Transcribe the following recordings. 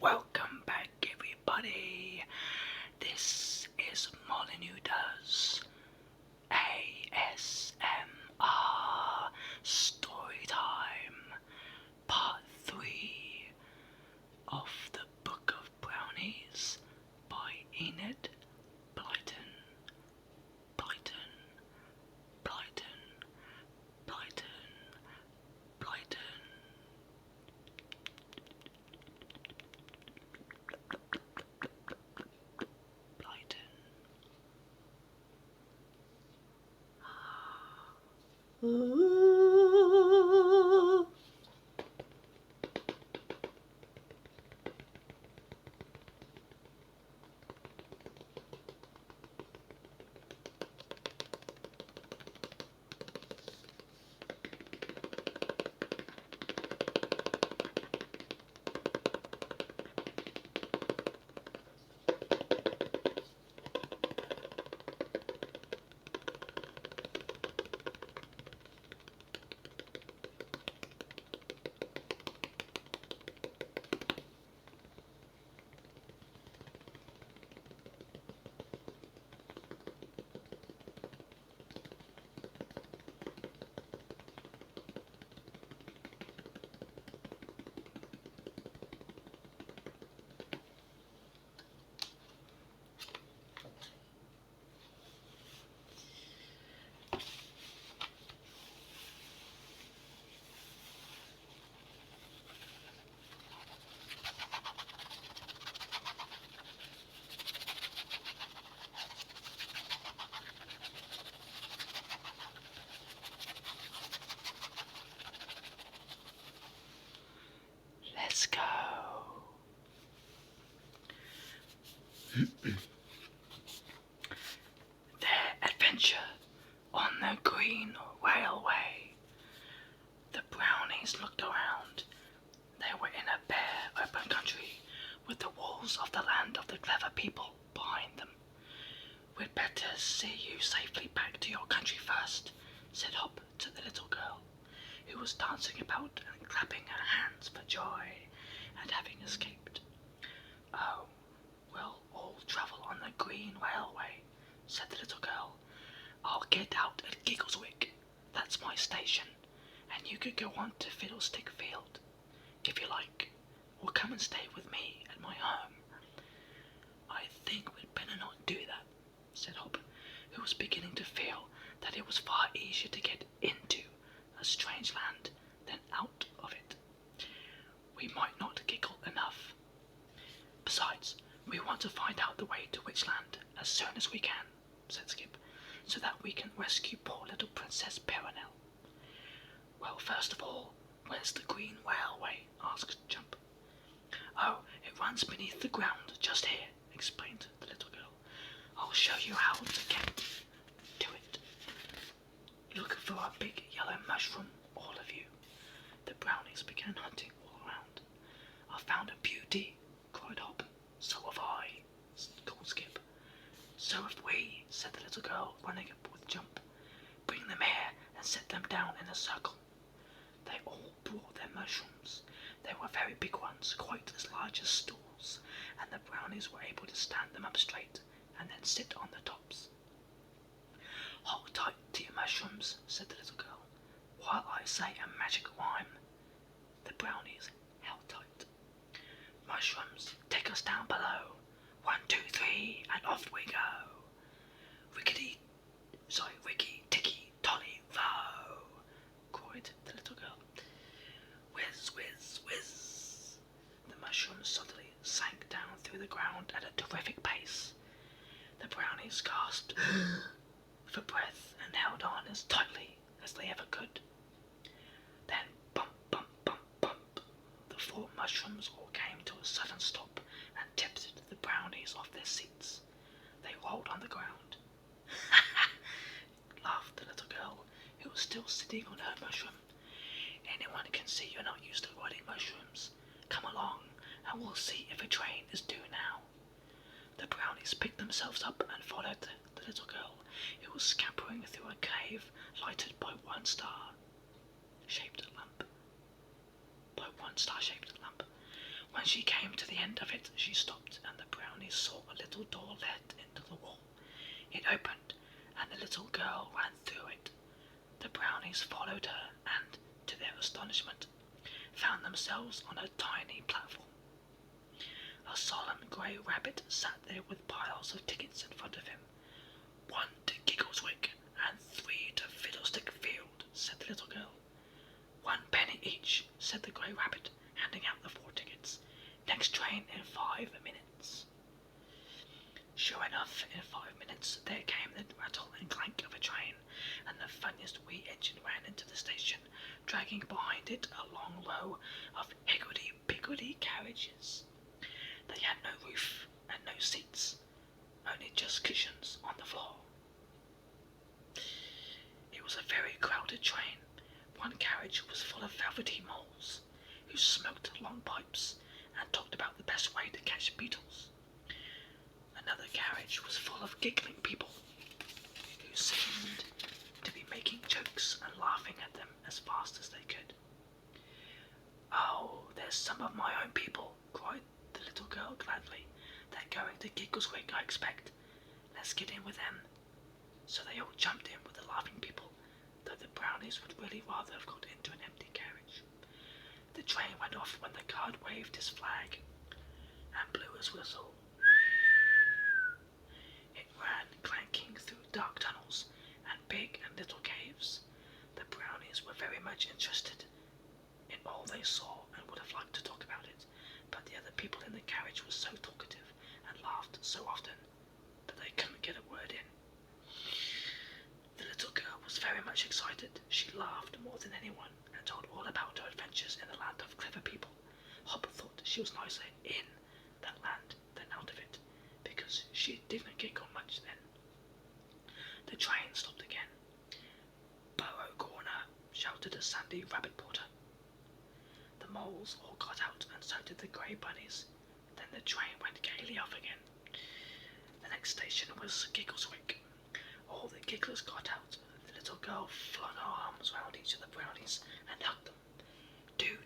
Welcome back, everybody. This is Molyneux Does ASMR Storytime, Part 3 of the Book of Brownies by Enid Blyton. Blyton, Blyton, Blyton, Blyton. Let's go. Their adventure on the Green Railway. The brownies looked around. They were in a bare, open country with the walls of the land of the clever people behind them. "We'd better see you safely back to your country first," said Hop to the little girl, who was dancing about and clapping her hands for joy at having escaped. "Oh, we'll all travel on the Green Railway," said the little girl. "I'll get out at Giggleswick, that's my station, and you could go on to Fiddlestick Field, if you like, or come and stay with me at my home." "I think we'd better not do that," said Hop, who was beginning to feel that it was far easier to get into a strange land than out of it. "We might not giggle enough. Besides, we want to find out the way to Witchland as soon as we can," said Skip, "so that we can rescue poor little Princess Peronelle." "Well, first of all, where's the Green Railway?" asked Jump. "Oh, it runs beneath the ground just here," explained the little girl. "I'll show you how to get to it. Look for a big yellow mushroom, all of you." The brownies began hunting all around. "I found a beauty," cried Hop. "So have I," called Skip. "So have we," said the little girl, running up with Jump. "Bring them here and set them down in a circle." They all brought their mushrooms. They were very big ones, quite as large as stools, and the brownies were able to stand them up straight and then sit on the tops. "Hold tight to your mushrooms," said the little girl, "while I say a magic rhyme." The brownies held tight. "Mushrooms, take us down below. 1, 2, 3, and off we go. Ricky, ticky, tolly, vo," cried the little girl. "Whiz, whiz, whiz." The mushrooms suddenly sank down through the ground at a terrific pace. The brownies gasped for breath and held on as tightly as they ever could. Then bump, bump, bump, bump. The 4 mushrooms all came to a sudden stop and tipped the brownies off their seats. They rolled on the ground. "Ha ha!" laughed the little girl, who was still sitting on her mushroom. "Anyone can see you're not used to riding mushrooms. Come along, and we'll see if a train is due now." The brownies picked themselves up and followed the little girl, who was scampering through a cave lighted by one star-shaped lamp. When she came to the end of it, she stopped, and the brownies saw a little door let into the wall. It opened, and the little girl ran through it. The brownies followed her, and, to their astonishment, found themselves on a tiny platform. A solemn grey rabbit sat there with piles of tickets in front of him. 1 to Giggleswick, and 3 to Fiddlestick Field, said the little girl. 1 penny each, said the grey rabbit, handing out the 4 tickets. Next train in 5 minutes. Sure enough, in 5 minutes there came the rattle and clank of a train, and the funniest wee engine ran into the station, dragging behind it a long row of higgledy-piggledy carriages. They had no roof and no seats, only just cushions on the floor. It was a very crowded train. One carriage was full of velvety moles, who smoked long pipes and talked about the best way to catch beetles. Another carriage was full of giggling people, who seemed to be making jokes and laughing at them as fast as they could. "Oh, there's some of my own people," cried the little girl gladly. "They're going to Giggleswick, I expect. Let's get in with them." So they all jumped in with the laughing people, though the brownies would really rather have got into an empty carriage. The train went off when the guard waved his flag and blew his whistle. It ran clanking through dark tunnels and big and little caves. The brownies were very much interested in all they saw and would have liked to talk about it, but the other people in the carriage were so talkative and laughed so often that they couldn't get a word in. The little girl was very much excited. She laughed more than anyone and told all about her adventures in the land of clever people. Hop thought she was nicer in that land than out of it, because she didn't giggle much then. The train stopped again. "Burrow corner," shouted a sandy rabbit porter. The moles all got out, and so did the grey bunnies. Then the train went gaily off again. The next station was Giggleswick. All the gigglers got out. The little girl flung her arms round each of the brownies and hugged them. Do,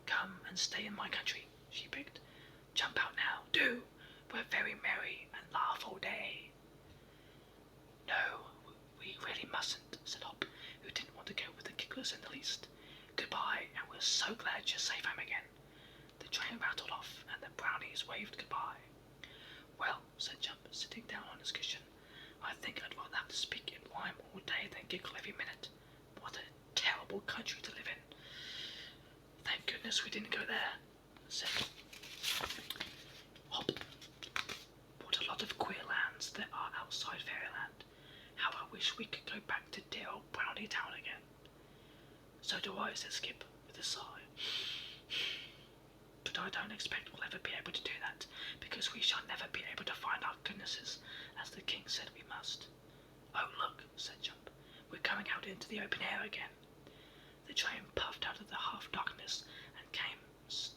come and stay in my country," she begged. "Jump out now, do. We're very merry and laugh all day." "No, we really mustn't," said Hop, who didn't want to go with the gigglers in the least. "Goodbye, and we're so glad you're safe home again." The train rattled off, and the brownies waved goodbye. "Well," said Jump, sitting down on his cushion, "I think I'd rather have to speak in rhyme all day than giggle every minute. What a terrible country to live in." "Thank goodness we didn't go there," said Hop. "What a lot of queer lands there are outside Fairyland. How I wish we could go back to dear old Brownie Town again." "So do I," said Skip, with a sigh. "But I don't expect we'll ever be able to do that, because we shall never be able to find our goodnesses, as the King said we must." "Oh, look," said Jump, "we're coming out into the open air again." The train puffed out of the half-darkness and came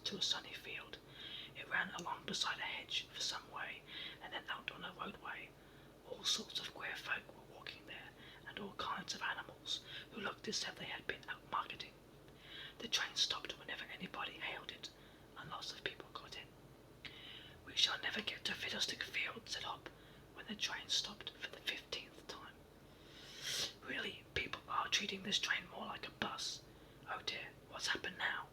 to a sunny field. It ran along beside a hedge for some way, and then out on a roadway. All sorts of queer folk were walking there, and all kinds of animals, who looked as if they had been out marketing. The train stopped whenever anybody hailed it, and lots of people got in. "We shall never get to Fiddlestick Field," said Hop, when the train stopped for the 15th time. "Really, people are treating this train more like a bus. Oh dear, what's happened now?"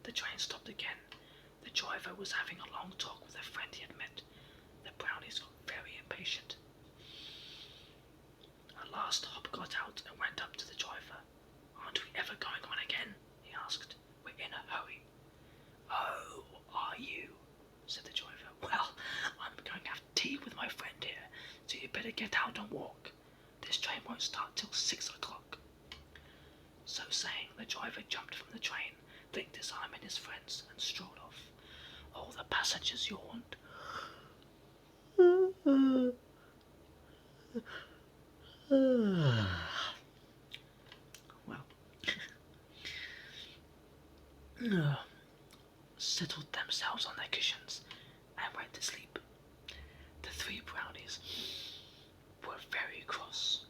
The train stopped again. The driver was having a long talk with a friend he had met. The brownies got very impatient. At last Hop got out and went up to the driver. "Aren't we ever going on again?" he asked. "We're in a hurry." "Oh, are you?" said the driver. "Well, I'm going to have tea with my friend here, so you better get out and walk. This train won't start till 6 o'clock. So saying, the driver jumped from the train, linked his arm in his friend's, and strolled off. All the passengers yawned. Well, settled themselves on their cushions and went to sleep. The 3 brownies were very cross.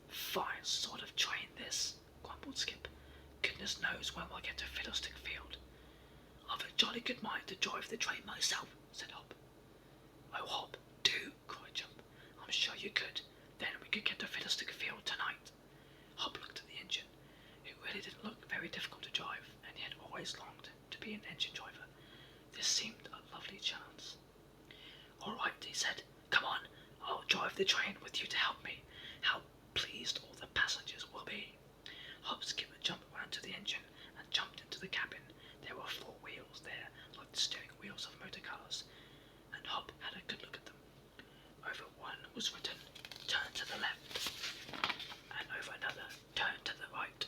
"Fine sort of train this," grumbled Skip. "Goodness knows when we'll get to Fiddlestick Field. I've a jolly good mind to drive the train myself, said Hop. Oh, Hop, do, cried Jump. I'm sure you could. Then we could get to Fiddlestick Field tonight. Hop looked at the engine. It really didn't look very difficult to drive, and he had always longed to be an engine driver. This seemed a lovely chance. All right, he said. Come on, I'll drive the train with you to help me. How pleased all the passengers will be. Hop, Skip, and Jump ran to the engine and jumped into the cabin. There were 4 wheels there, like the steering wheels of motor cars, and Hop had a good look at them. Over one was written, turn to the left, and over another, turn to the right.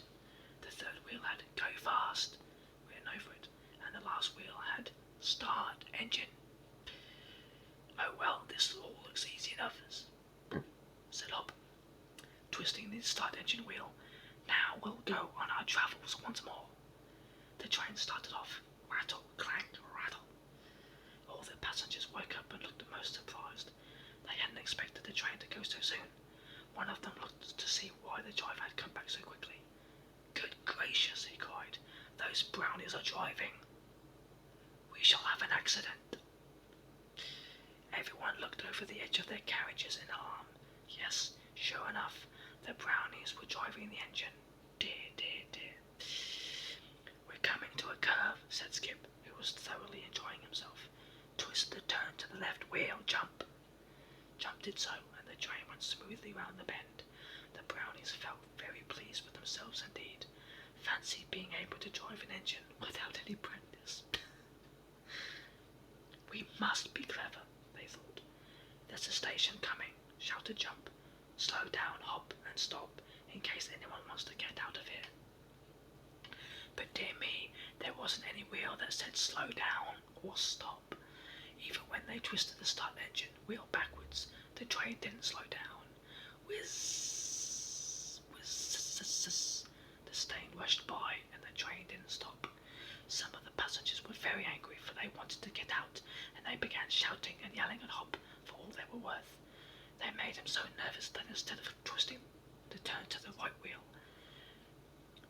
The third wheel had, go fast, written over it, and the last wheel had, start engine. Oh well, this all looks easy enough, said Hop, twisting the start engine wheel. Now we'll go on our travels once more. The train started off, rattle, clank, rattle. All the passengers woke up and looked most surprised. They hadn't expected the train to go so soon. One of them looked to see why the driver had come back so quickly. Good gracious, he cried, those brownies are driving. We shall have an accident. Everyone looked over the edge of their carriages in alarm. Yes, sure enough, the brownies were driving the engine. Dear, dear, dear. We're coming to a curve, said Skip, who was thoroughly enjoying himself. Twist the turn to the left wheel, Jump. Jump did so, and the train went smoothly round the bend. The brownies felt very pleased with themselves indeed. Fancy being able to drive an engine without any practice. We must be clever, they thought. There's a station coming, shouted Jump. Slow down, Hop, and stop, in case anyone wants to get out of here. But dear me, there wasn't any wheel that said slow down or stop. Even when they twisted the start engine wheel backwards, the train didn't slow down. Whizz, whizz, the stain rushed by, and the train didn't stop. Some of the passengers were very angry, for they wanted to get out, and they began shouting and yelling at Hop for all they were worth. They made him so nervous that instead of twisting the turn to the right wheel,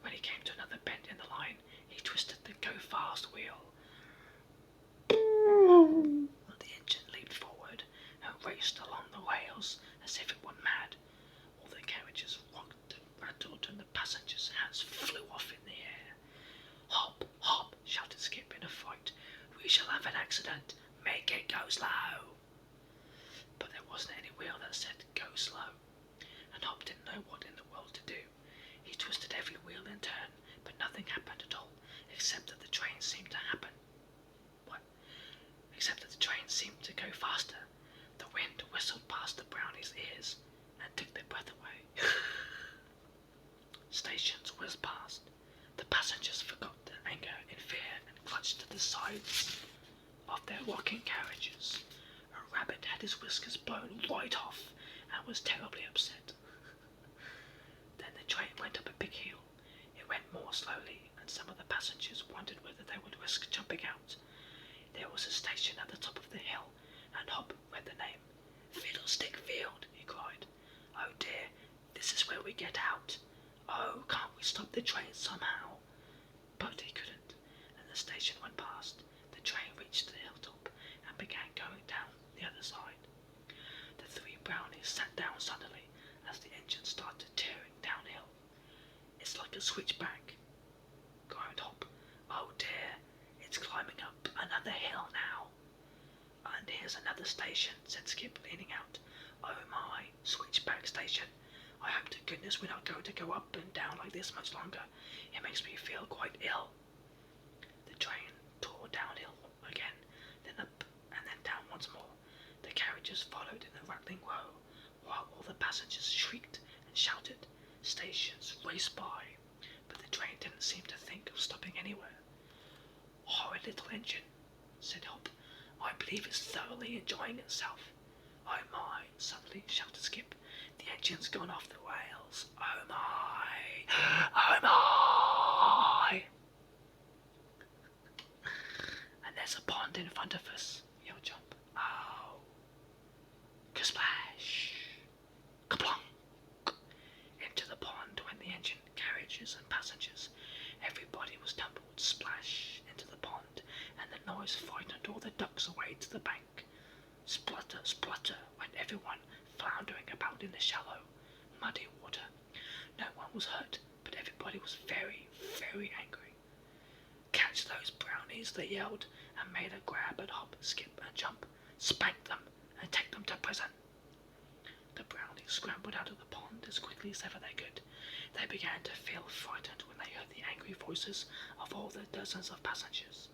when he came to another bend in the line, he twisted the go fast wheel. The engine leaped forward and raced along the rails as if it were mad. All the carriages rocked and rattled, and the passengers' hats flew off in the air. Hop, Hop, shouted Skip in a fright. We shall have an accident. Make it go slow. But there wasn't any wheel that said go slow, and Hop didn't know what in the world to do. He twisted every wheel in turn, but nothing happened at all, except that the train seemed to go faster. The wind whistled past the brownies' ears and took their breath away. Stations whizzed past. The passengers forgot their anger in fear and clutched to the sides of their rocking carriages. A rabbit had his whiskers blown right off and was terribly upset. Then the train went up a big hill. It went more slowly, and some of the passengers wondered whether they would risk jumping out. There was a station at the top of the hill, and Hop read the name. Fiddlestick Field, he cried. Oh dear, this is where we get out. Oh, can't we stop the train somehow? But he couldn't, and the station went past. The train reached the hilltop and began going down the other side. The 3 brownies sat down suddenly as the engine started tearing downhill. It's like a switchback, groaned Hop. Oh dear, it's climbing up another hill now. And here's another station, said Skip, leaning out. Oh my, switchback station. I hope to goodness we're not going to go up and down like this much longer. It makes me feel quite ill. The train tore downhill again, then up and then down once more. The carriages followed in a rattling row, while all the passengers shrieked and shouted. Stations raced by, but the train didn't seem to think of stopping anywhere. Horrid little engine, said Hop. I believe it's thoroughly enjoying itself. Oh my, suddenly shouted Skip. The engine's gone off the rails. Oh my! Oh my! And there's a pond in front of us, yelled Jump. Oh! Ka-splash! Ka-plonk! Into the pond went the engine, carriages and passengers. Everybody was tumbled splash into the pond, noise frightened all the ducks away to the bank. Splutter, splutter went everyone, floundering about in the shallow, muddy water. No one was hurt, but everybody was very, very angry. Catch those brownies, they yelled, and made a grab at Hop, Skip, and Jump, spank them, and take them to prison. The brownies scrambled out of the pond as quickly as ever they could. They began to feel frightened when they heard the angry voices of all the dozens of passengers.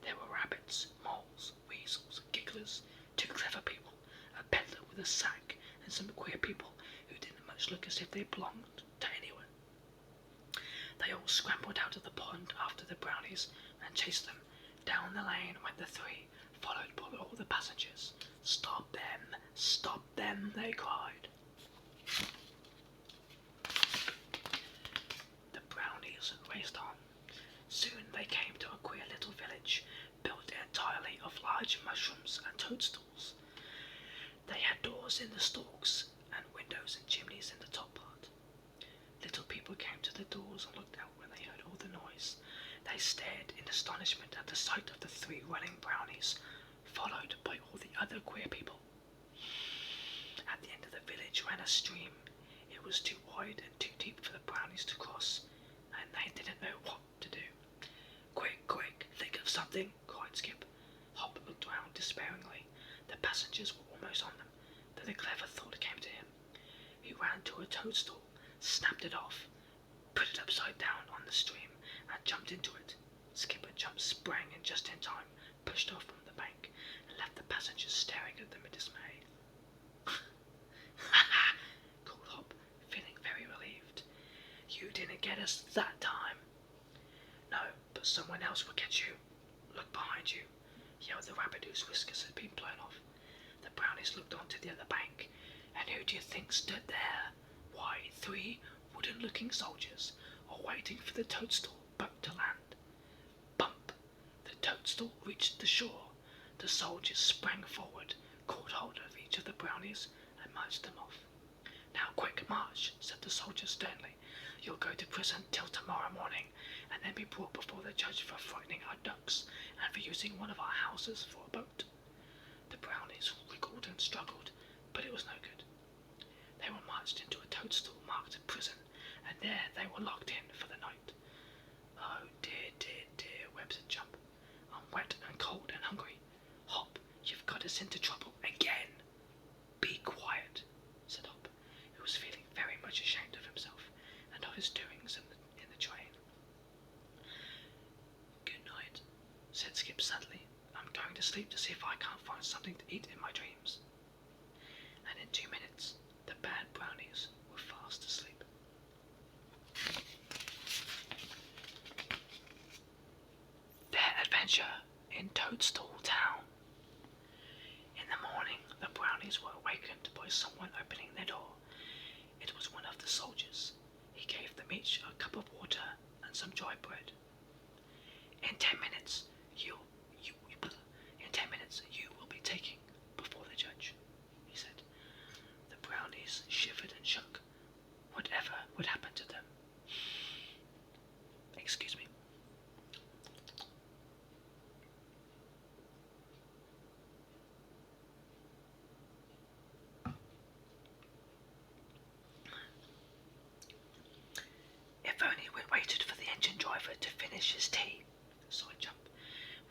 There were rabbits, moles, weasels, gigglers, 2 clever people, a peddler with a sack, and some queer people who didn't much look as if they belonged to anyone. They all scrambled out of the pond after the brownies and chased them. Down the lane went the 3, followed by all the passengers. Stop them, they cried. The brownies raced on. Soon they came to a queer little village, built entirely of large mushrooms and toadstools. They had doors in the stalks and windows and chimneys in the top part. Little people came to the doors and looked out when they heard all the noise. They stared in astonishment at the sight of the 3 running brownies, followed by all the other queer people. At the end of the village ran a stream. It was too wide and too deep for the brownies to cross, and they didn't know what to do. Quick, quick, think of something, cried Skip. Hop looked around despairingly. The passengers were almost on them. Then a clever thought came to him. He ran to a toadstool, snapped it off, put it upside down on the stream, and jumped into it. Skip and Jump sprang in just in time, pushed off from the bank, and left the passengers staring at them in dismay. Ha ha! Called Hop, feeling very relieved. You didn't get us that time. No, but someone else will get you. Look behind you, yelled the rabbit whose whiskers had been blown off. The brownies looked onto the other bank, and who do you think stood there? Why, 3 wooden-looking soldiers, all waiting for the toadstool boat to land. Bump! The toadstool reached the shore. The soldiers sprang forward, caught hold of each of the brownies, and marched them off. Now quick, march, said the soldier sternly. You'll go to prison till tomorrow morning, and then be brought before the judge for frightening our ducks, and for using one of our houses for a boat. The brownies wriggled and struggled, but it was no good. They were marched into a toadstool marked prison, and there they were locked in for the night. Oh dear, dear, dear, wept Jump. I'm wet and cold and hungry. Hop, you've got us into trouble again. Be quiet, said Hop, who was feeling very much ashamed of himself and of his doings in the train. Good night, said Skip sadly. I'm going to sleep to see if I can't find something to eat in my dreams. And in 2 minutes, the bad brownies were fast asleep. Their adventure in Toadstool Town. In the morning, the brownies were awakened by someone opening their door. It was one of the soldiers. He gave them each a cup of water and some dry bread. In 10 minutes, you will be taken before the judge, he said. The brownies shivered and shook. Whatever would happen to them? Excuse me. If only we'd waited for the engine driver to finish his tea, sighed Jump.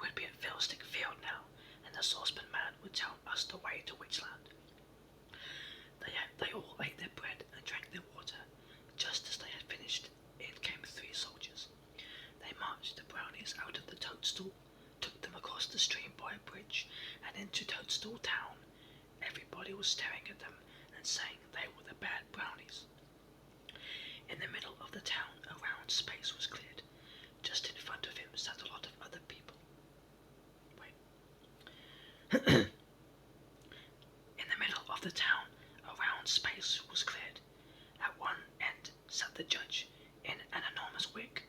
We'd be at Fiddlestick Field now, and the saucepan man would tell us the way to Witchland. They all ate their bread and drank their water. Just as they had finished, in came 3 soldiers. They marched the brownies out of the toadstool, took them across the stream by a bridge, and into Toadstool Town. Everybody was staring at them and saying they were the bad brownies. In the middle of the town, a round space was cleared. Just in front of him sat a lot of other people. In the middle of the town, a round space was cleared. At one end sat the judge, in an enormous wig.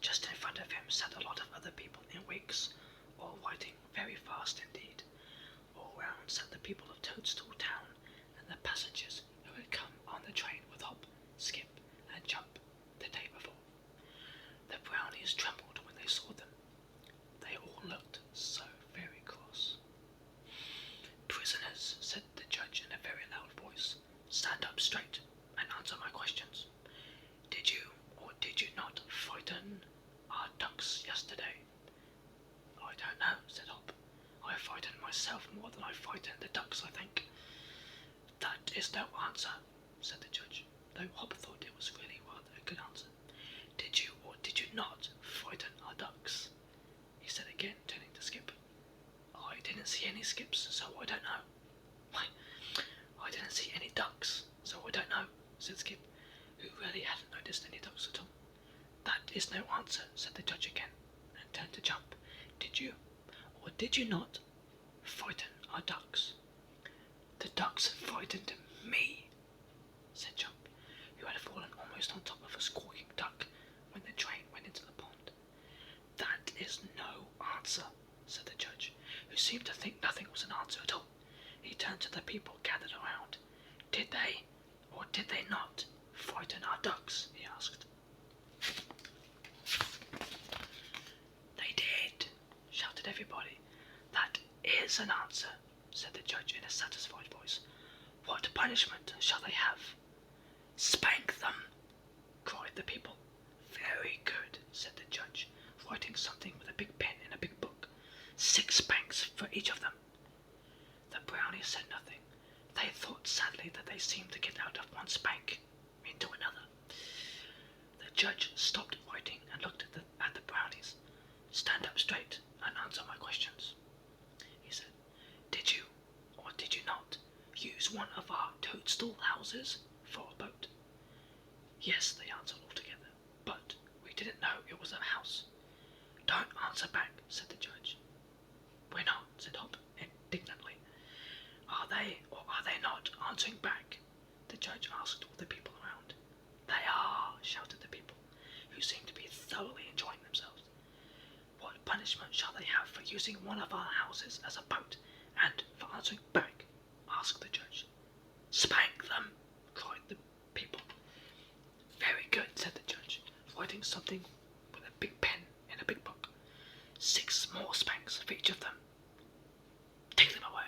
Just in front of him sat a lot of other people in wigs, all writing very fast indeed. All round sat the people of Toadstool Town, and the passengers who had come on the train with Hop, Skip, and Jump the day before. The brownies trembled when they saw them. They all looked so is no answer, said the judge, though Hop thought it was really rather a good answer. Did you or did you not frighten our ducks? He said again, turning to Skip. I didn't see any skips, so I don't know. Why, I didn't see any ducks, so I don't know, said Skip, who really hadn't noticed any ducks at all. That is no answer, said the judge again, and turned to Jump. Did you, or did you not, frighten our ducks? The ducks frightened me, said Jump, who had fallen almost on top of a squawking duck when the train went into the pond. That is no answer, said the judge, who seemed to think nothing was an answer at all. He turned to the people gathered around. Did they, or did they not, frighten our ducks? He asked. They did, shouted everybody. That is an answer, said the judge in a satisfied voice. What punishment shall they have? Spank them, cried the people. Very good, said the judge, writing something with a big pen in a big book. 6 spanks for each of them. The brownies said nothing. They thought sadly that they seemed to get out of one spank into another. The judge stopped writing and looked at the brownies. Stand up straight and answer my questions, he said. Did you, or did you not, use one of our toadstool houses for a boat? Yes, they answered all together, but we didn't know it was a house. Don't answer back, said the judge. We're not, said Hop indignantly. Are they, or are they not, answering back? The judge asked all the people around. They are, shouted the people, who seemed to be thoroughly enjoying themselves. What punishment shall they have for using one of our houses as a boat, and for answering back? Asked the judge. Spank them, cried the people. Very good, said the judge, writing something with a big pen in a big book. 6 more spanks for each of them. Take them away.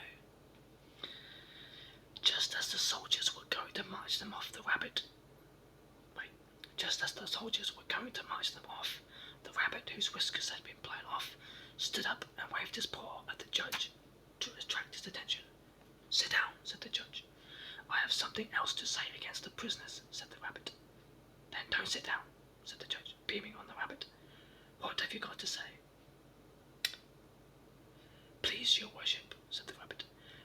Just as the soldiers were going to march them off, the rabbit, the rabbit, whose whiskers had been blown off, stood up and waved his paw at the judge to attract his attention. Sit down, said the judge. I have something else to say against the prisoners, said the rabbit. Then don't sit down, said the judge, beaming on the rabbit. What have you got to say? Please, your worship, said the rabbit.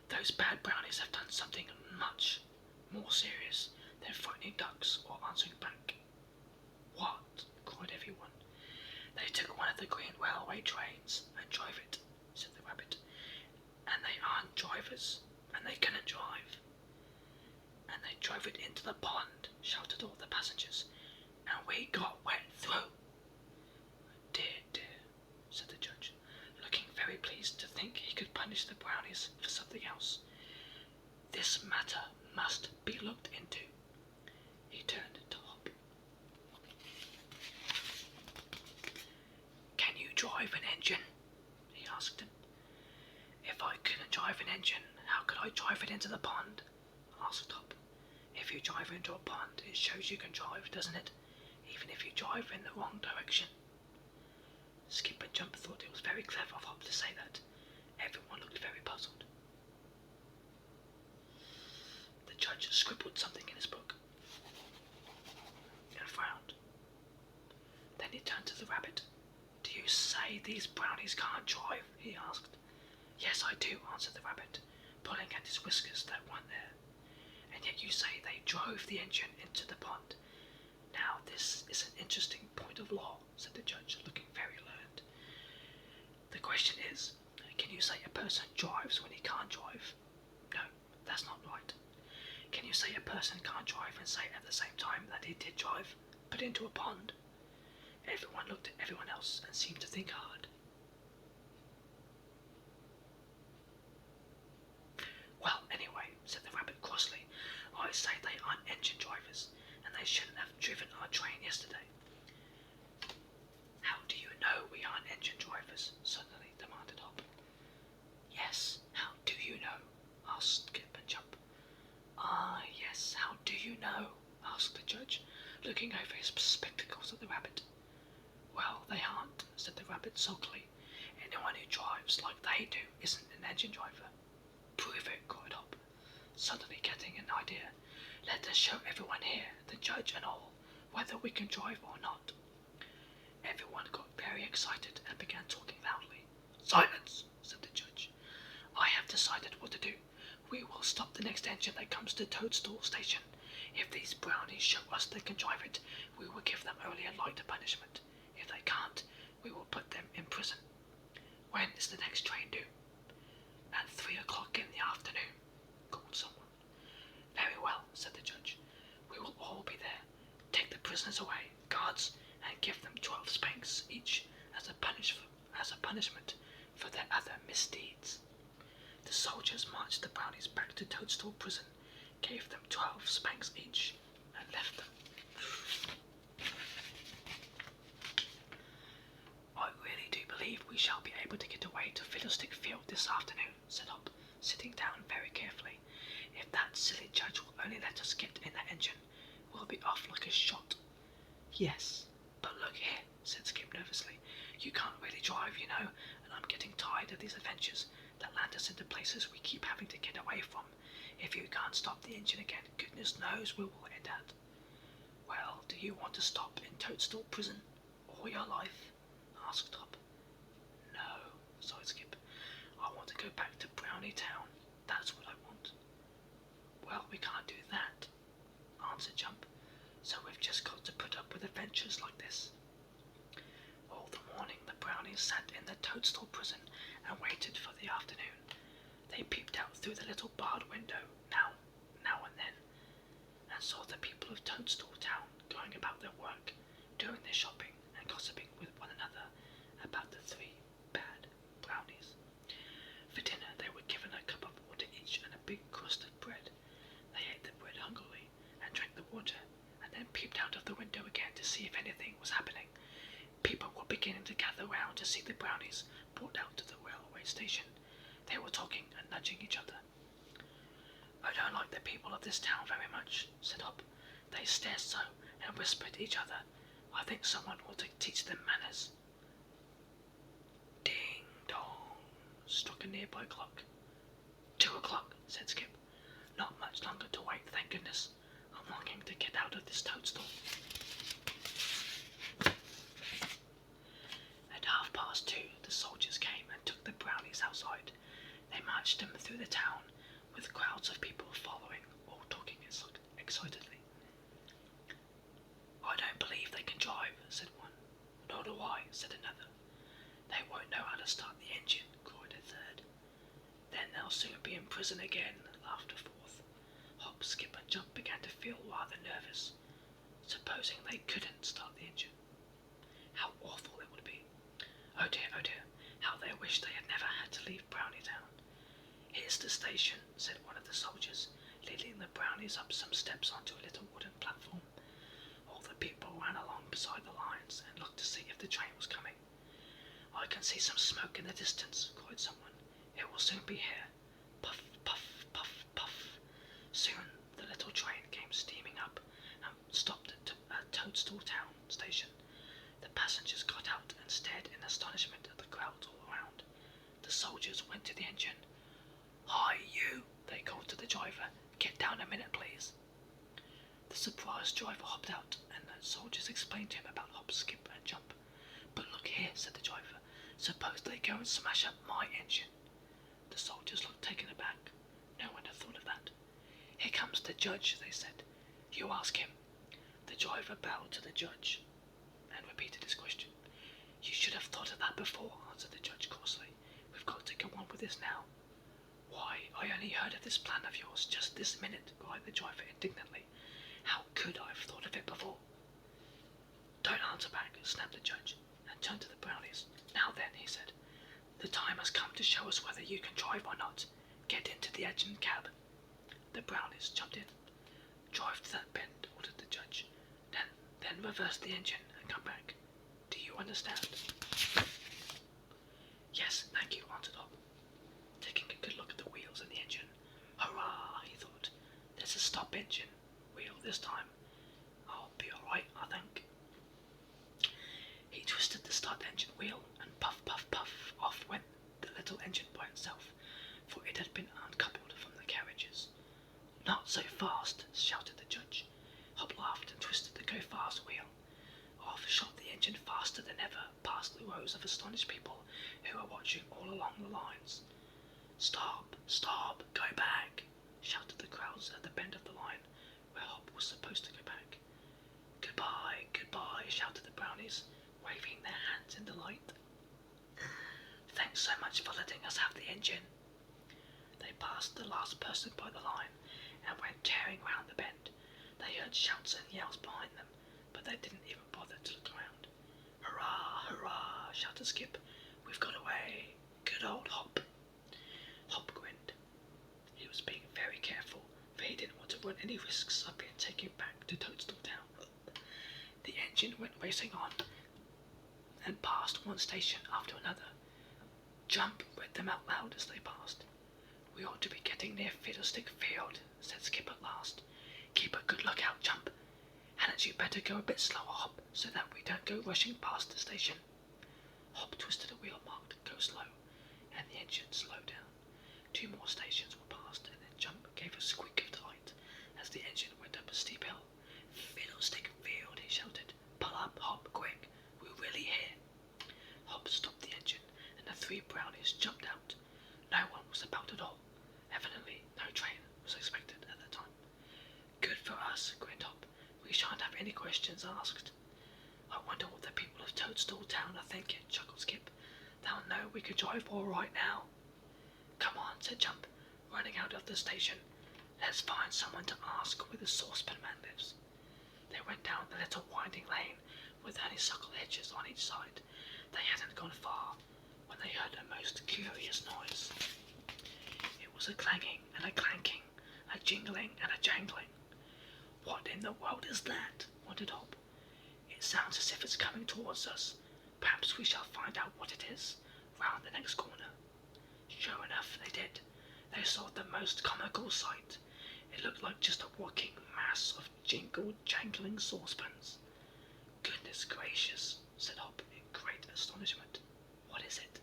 Those bad brownies have done something much more serious than frightening ducks or answering back. What? Cried everyone. They took one of the green railway trains and drove it, said the rabbit. And they aren't drivers, and they couldn't drive. And they drove it into the pond, shouted all the passengers, and we got wet through. Dear, dear, said the judge, looking very pleased to think he could punish the brownies for something else. This matter must be looked into. He turned to Hop. Can you drive an engine? He asked him. If I couldn't drive an engine, how could I drive it into the pond? Asked Hop. If you drive into a pond, it shows you can drive, doesn't it? Even if you drive in the wrong direction. Skip and Jump thought it was very clever of Hop to say that. Everyone looked very puzzled. The judge scribbled something in his book and frowned. Then he turned to the rabbit. Do you say these brownies can't drive? He asked. Yes, I do, answered the rabbit, pulling at his whiskers that weren't there. And yet you say they drove the engine into the pond. Now this is an interesting point of law, said the judge, looking very learned. The question is, can you say a person drives when he can't drive? No, that's not right. Can you say a person can't drive and say at the same time that he did drive, but into a pond? Everyone looked at everyone else and seemed to think hard. Well, anyway, said the rabbit crossly, I say they aren't engine drivers, and they shouldn't have driven our train yesterday. How do you know we aren't engine drivers? Suddenly demanded Hop. Yes, how do you know? Asked Skip and Jump. Ah, yes, how do you know? Asked the judge, looking over his spectacles at the rabbit. Well, they aren't, said the rabbit sulkily. Anyone who drives like they do isn't an engine driver. Prove it, cried Hop. suddenly getting an idea. Let us show everyone here, the judge and all, whether we can drive or not. Everyone got very excited and began talking loudly. Silence, said the judge. I have decided what to do. We will stop the next engine that comes to Toadstool Station. If these brownies show us they can drive it, we will give them only a light punishment. If they can't, we will put them in prison. When is the next train due? At 3 o'clock in the afternoon, called someone. Very well, said the judge. We will all be there. Take the prisoners away, guards, and give them 12 spanks each as a punishment for their other misdeeds. The soldiers marched the brownies back to Toadstool Prison, gave them 12 spanks each, and left them. I really do believe we shall be able to get away to Fiddlestick Field this afternoon, said Hop, sitting down very carefully. If that silly judge will only let us get in that engine, we'll be off like a shot. Yes, but look here, said Skip nervously. You can't really drive, you know, and I'm getting tired of these adventures that land us into places we keep having to get away from. If you can't stop the engine again, goodness knows where we'll end at. Well, do you want to stop in Toadstool Prison all your life? Asked Hop. No, sighed Skip. I want to go back to Brownie Town. That's what I want. Well, we can't do that, answered Jump. So we've just got to put up with adventures like this. All the morning the brownies sat in the Toadstool Prison and waited for the afternoon. They peeped out through the little barred window now and then, and saw the people of Toadstool Town going about their work, doing their shopping and gossiping with one another about the 3 bad brownies. For dinner they were given a cup of water each and a big crust of bread. They ate the bread hungrily and drank the water, and then peeped out of the window again to see if anything was happening. People were beginning to gather round to see the brownies brought out to the railway station. They were talking and nudging each other. I don't like the people of this town very much, said Hop. They stare so and whisper to each other. I think someone ought to teach them manners. Ding dong, struck a nearby clock. 2 o'clock, said Skip. Not much longer to wait, thank goodness. I'm longing to get out of this toadstool. At 2:30, the soldiers came and took the brownies outside. They marched them through the town, with crowds of people following, all talking excitedly. I don't believe they can drive, said one. Nor do I, said another. They won't know how to start the engine, cried a third. Then they'll soon be in prison again, laughed a fourth. Hop, Skip and Jump began to feel rather nervous. Supposing they couldn't start the engine. How awful it would be. Oh dear, how they wished they had never had to leave Brownie Town. Here's the station, said one of the soldiers, leading the brownies up some steps onto a little wooden platform. All the people ran along beside the lines and looked to see if the train was coming. I can see some smoke in the distance, cried someone. It will soon be here. Puff, puff, puff, puff. Soon the little train came steaming up and stopped at Toadstool Town station. The passengers got out and stared in astonishment at the crowds all around. The soldiers went to the engine. Hi, you, they called to the driver. Get down a minute, please. The surprised driver hopped out, and the soldiers explained to him about Hop, Skip and Jump. But look here, said the driver. Suppose they go and smash up my engine. The soldiers looked taken aback. No one had thought of that. Here comes the judge, they said. You ask him. The driver bowed to the judge and repeated his question. You should have thought of that before, answered the judge coarsely. We've got to go on with this now. Why, I only heard of this plan of yours just this minute, cried the driver indignantly. How could I have thought of it before? Don't answer back, snapped the judge, and turned to the brownies. Now then, he said, the time has come to show us whether you can drive or not. Get into the engine cab. The brownies jumped in. Drive to that bend, ordered the judge. Then reverse the engine and come back. Do you understand? Yes, thank you, answered Hop, taking a good look at the wheels and the engine. Hurrah, he thought. There's a stop engine wheel this time. I'll be all right, I think. He twisted the start engine wheel, and puff, puff, puff, off went the little engine by itself, for it had been uncoupled from the carriages. so fast, shouted the judge. Hop laughed and twisted the go-fast wheel. Off shot the engine faster than ever, past the rows of astonished people who were watching all along the lines. Stop, stop, go back, shouted the crowds at the bend of the line where Hop was supposed to go back. Goodbye, goodbye, shouted the brownies, waving their hands in delight. Thanks so much for letting us have the engine. They passed the last person by the line and went tearing round the bend. They heard shouts and yells behind them, but they didn't even bother to look around. Hurrah, hurrah, shouted Skip. We've got away. Good old Hop. Hop grinned. He was being very careful, for he didn't want to run any risks of being taken back to Toadstool Town. The engine went racing on and passed one station after another. Jump read them out loud as they passed. We ought to be getting near Fiddlestick Field, said Skip at last. Keep a good lookout, Jump. Hadn't you better go a bit slower, Hop, so that we don't go rushing past the station? Hop twisted a wheel marked Go Slow, and the engine slowed down. 2 more stations were passed, and then Jump gave a squeak of delight as the engine went up a steep hill. Fiddlestick Field, he shouted. Pull up, Hop, quick. We're really here. Hop stopped the engine, and the 3 brownies jumped out. No one was about at all. Evidently, no train was expected at the time. Good for us, grinned Hop. We shan't have any questions asked. I wonder what the people of Toadstool Town are thinking, chuckled Skip. They'll know we could drive all right now. Come on, said Jump, running out of the station. Let's find someone to ask where the Saucepan Man lives. They went down the little winding lane with honeysuckle hedges on each side. They hadn't gone far when they heard a most curious noise. It was a clanging and a clanking, a jingling and a jangling. What in the world is that? Wondered Hop. It sounds as if it's coming towards us. Perhaps we shall find out what it is round the next corner. Sure enough, they did. They saw the most comical sight. It looked like just a walking mass of jangling saucepans. Goodness gracious, said Hop in great astonishment. What is it?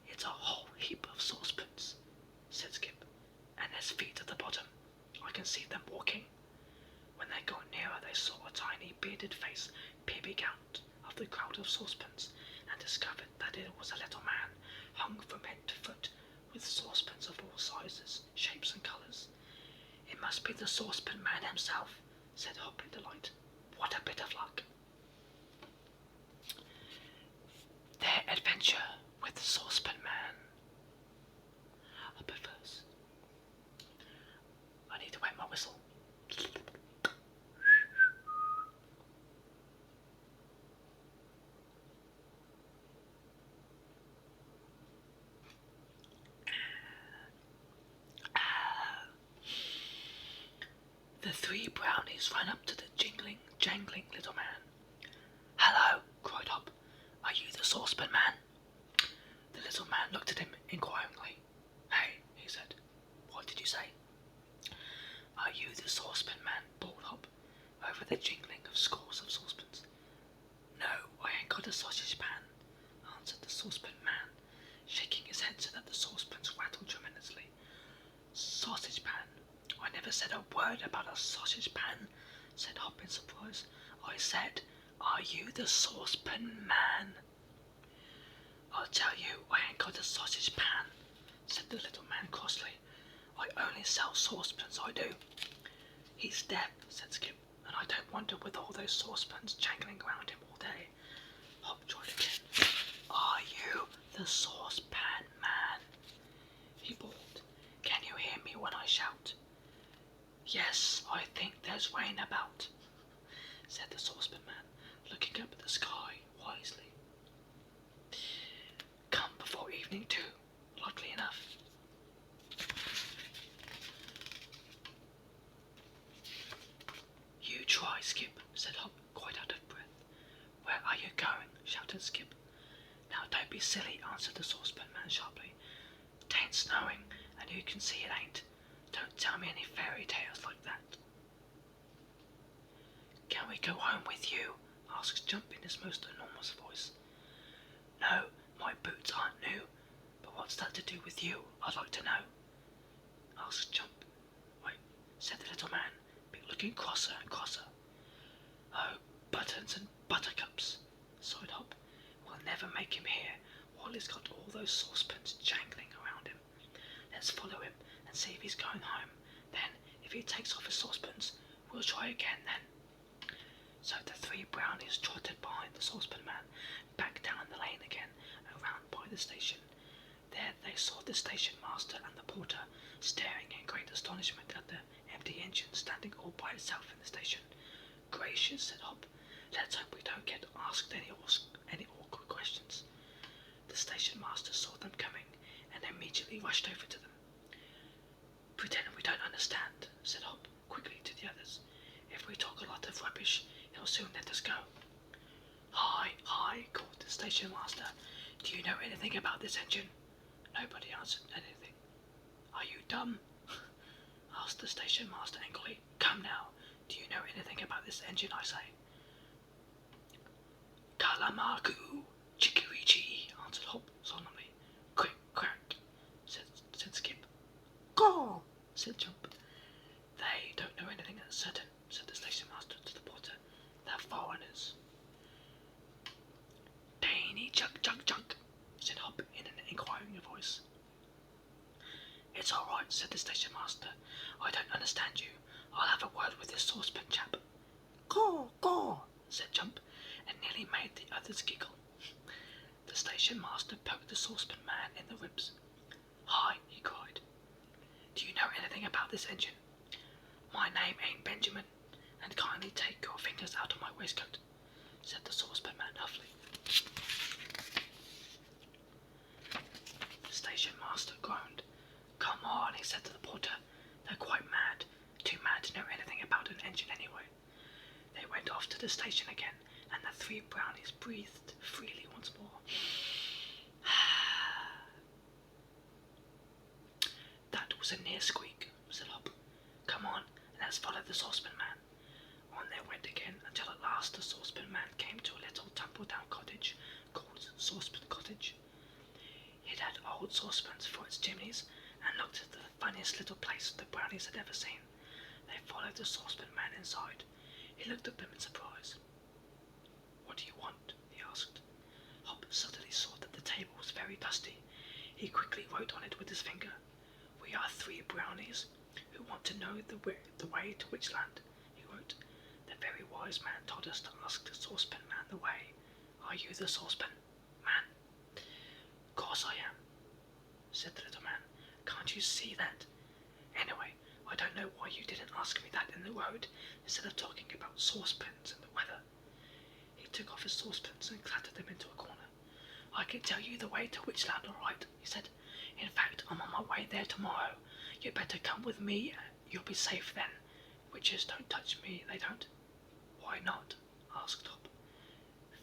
It's a whole heap of saucepans, said Skip, and there's feet at the bottom. I can see them walking. When they got nearer, they saw a tiny bearded face peeping out of the crowd of saucepans, and discovered that it was a little man, hung from head to foot, with saucepans of all sizes, shapes and colours. It must be the Saucepan Man himself, said Hop in delight. What a bit of luck. Their adventure with the Saucepan Man. But first, I need to wet my whistle. The 3 brownies ran up to the jangling little man. Hello, cried Hop. Are you the Saucepan Man? The little man looked at him inquiringly. Hey, he said. What did you say? Are you the Saucepan Man? Bawled Hop, over the jingling of scores of saucepans. No, I ain't got a sausage pan, answered the Saucepan Man, shaking his head so that the saucepans rattled tremendously. Sausage pan? I never said a word about a sausage pan, said Hop in surprise. I said, are you the Saucepan Man? I'll tell you, I ain't got a sausage pan, said the little man crossly. I only sell saucepans, I do. He's deaf, said Skip, and I don't wonder with all those saucepans jangling around him all day. Hop tried again. Are you the Saucepan Man? He bawled. Can you hear me when I shout? Yes, I think there's rain about, said the Saucepan Man, looking up at the sky wisely. Come before evening too, likely enough. You try, Skip, said Hop, quite out of breath. Where are you going? Shouted Skip. Now don't be silly, answered the Saucepan Man sharply. 'Tain't snowing, and you can see it ain't. Don't tell me any fairy tales like that. Can we go home with you? Asked Jump in his most enormous voice. No, my boots aren't new, but what's that to do with you? I'd like to know. Asked Jump. Wait, said the little man, looking crosser and crosser. Oh, buttons and buttercups, sighed Hop. We'll never make him hear while he's got all those saucepans jangling around him. Let's follow him and see if he's going home. Then, if he takes off his saucepans, we'll try again then. So the three brownies trotted behind the saucepan man, back down the lane again, and round by the station. There they saw the station master and the porter staring in great astonishment at the empty engine standing all by itself in the station. Gracious, said Hop. Let's hope we don't get asked any awkward questions. The station master saw them coming and immediately rushed over to them. Pretend we don't understand, said Hop quickly to the others. If we talk a lot of rubbish, he'll soon let us go. Hi, hi, called the station master. Do you know anything about this engine? Nobody answered anything. Are you dumb? Asked the station master angrily. Come now, do you know anything about this engine, I say? Kalamaku, chikirichi, answered Hop solemnly. Crick, crack, said Skip. Caw, said Jump. They don't know anything that's certain, said the station master to the porter. They're foreigners. Dainy jug, jug, jug, said Hop in an inquiring voice. It's all right, said the station master. I don't understand you. I'll have a word with this saucepan chap. Caw, caw, said Jump, and nearly made the others giggle. The station master poked the saucepan man in the ribs. Hi, he cried. Do you know anything about this engine? My name ain't Benjamin, and kindly take your fingers out of my waistcoat, said the saucepan man huffily. The station master groaned. Come on, he said to the porter. They're quite mad, too mad to know anything about an engine anyway. They went off to the station again, and the three brownies breathed freely once more. That was a near squeak, said Hop. Come on, let's follow the saucepan man. On they went again, until at last the saucepan man came to a little tumble-down cottage called Saucepan Cottage. It had old saucepans for its chimneys, and looked at the funniest little place the brownies had ever seen. They followed the saucepan man inside. He looked at them in surprise. What do you want? He asked. Hop suddenly saw that the table was very dusty. He quickly wrote on it with his finger. We are three brownies who want to know the way to Witchland, he wrote. The very wise man told us to ask the saucepan man the way. Are you the saucepan man? Of course I am, said the little man. Can't you see that? Anyway, I don't know why you didn't ask me that in the road instead of talking about saucepans and the weather. He took off his saucepans and clattered them into a corner. I can tell you the way to Witchland, all right, he said. In fact, I'm on my way there tomorrow. You'd better come with me. You'll be safe then. Witches don't touch me, they don't. Why not? Asked Hop.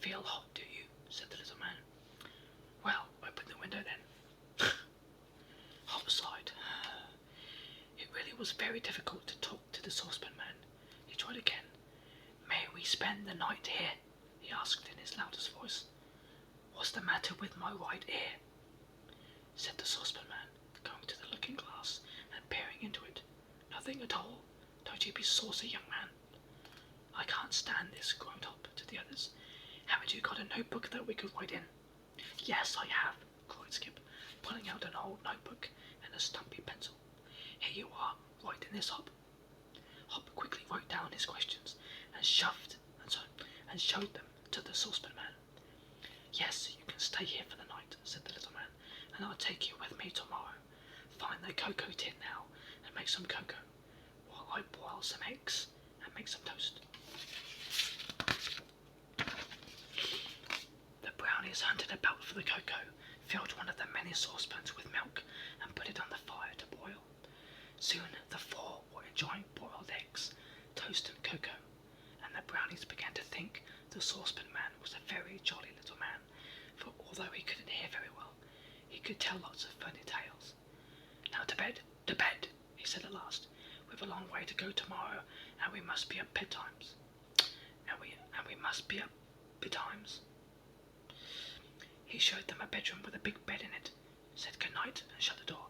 Feel hot, do you? Said the little man. Well, open the window then. Hop sighed. It really was very difficult to talk to the saucepan man. He tried again. May we spend the night here? He asked in his loudest voice. What's the matter with my right ear? Said the saucepan man, going to the looking glass and peering into it. Nothing at all. Don't you be saucy, young man. I can't stand this, groaned Hop to the others. Haven't you got a notebook that we could write in? Yes, I have, cried Skip, pulling out an old notebook and a stumpy pencil. Here you are, write in this, Hop. Hop quickly wrote down his questions and showed them to the saucepan man. Yes, you can stay here for the night, said the little man, and I'll take you with me tomorrow. Find the cocoa tin now and make some cocoa, while I boil some eggs and make some toast. The brownies hunted about for the cocoa, filled one of the many saucepans with milk, and put it on the fire to boil. Soon the four were enjoying boiled eggs, toast and cocoa, and the brownies began to think the saucepan man was a very jolly little man, for although he couldn't hear very well, he could tell lots of funny tales. Now to bed, he said at last. We've a long way to go tomorrow, and we must be up betimes. And we must be up betimes. He showed them a bedroom with a big bed in it, said good night and shut the door.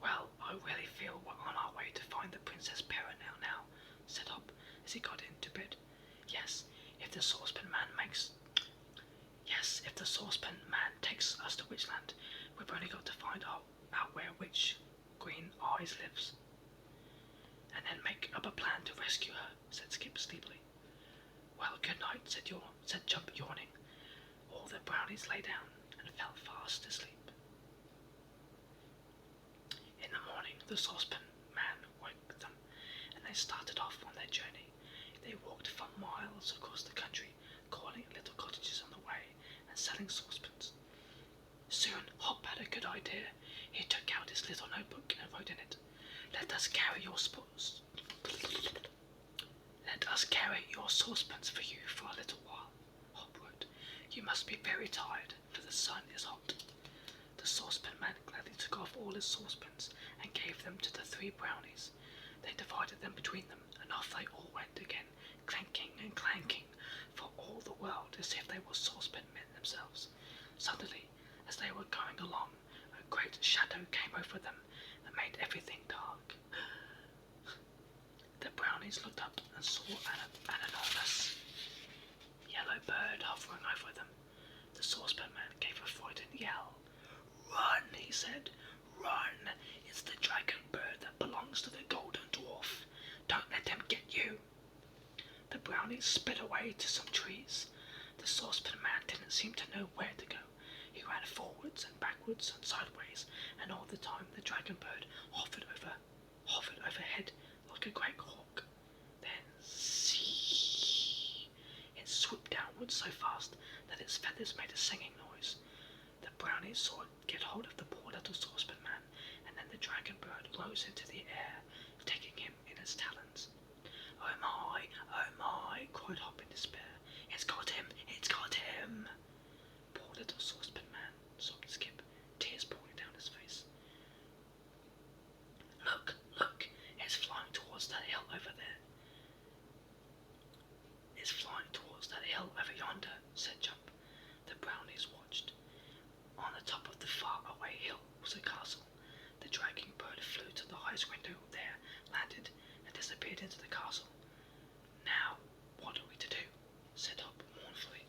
Well, I really feel we're on our way to find the Princess Perenelle now, said Hop as he got into bed. Yes, if the Saucepan Man takes us to Witchland, we've only got to find out where Witch Green Eyes lives, and then make up a plan to rescue her, said Skip sleepily. Well, good night, said Jump, yawning. All the brownies lay down and fell fast asleep. In the morning, the Saucepan Man woke them, and they started off on their journey. They walked for miles across the country, calling at little cottages on the way and selling saucepans. Soon, Hop had a good idea. He took out his little notebook and wrote in it, Let us carry your saucepans for you for a little while. Hop wrote, You must be very tired, for the sun is hot. The Saucepan Man gladly took off all his saucepans and gave them to the 3 brownies. They divided them between them, and off they all went again, clanking and clanking, for all the world as if they were saucepan men themselves. Suddenly, as they were going along, a great shadow came over them and made everything dark. The brownies looked up and saw an enormous yellow bird hovering over them. The Saucepan Man gave a frightened yell. Run, he said, run! It's the dragon bird that belongs to the Golden Dwarf. Don't let him get you. The brownies sped away to some trees. The Saucepan Man didn't seem to know where to go. He ran forwards and backwards and sideways, and all the time the dragon bird hovered overhead like a great hawk. Then, see, it swooped downwards so fast that its feathers made a singing noise. The brownies saw it get hold of the poor little Saucepan Man, and then the dragon bird rose into the air, taking him in its talons. Oh my, cried Hop in despair. It's got him, it's got him! Poor little Saucepan Man, sobbed Skip, tears pouring down his face. Look, it's flying towards that hill over there. It's flying towards that hill over yonder, said Jump. The brownies watched. On the top of the far-away hill was a castle. The dragon bird flew to the highest window there, landed, and disappeared into the castle. Now, what are we to do? Said Hop mournfully.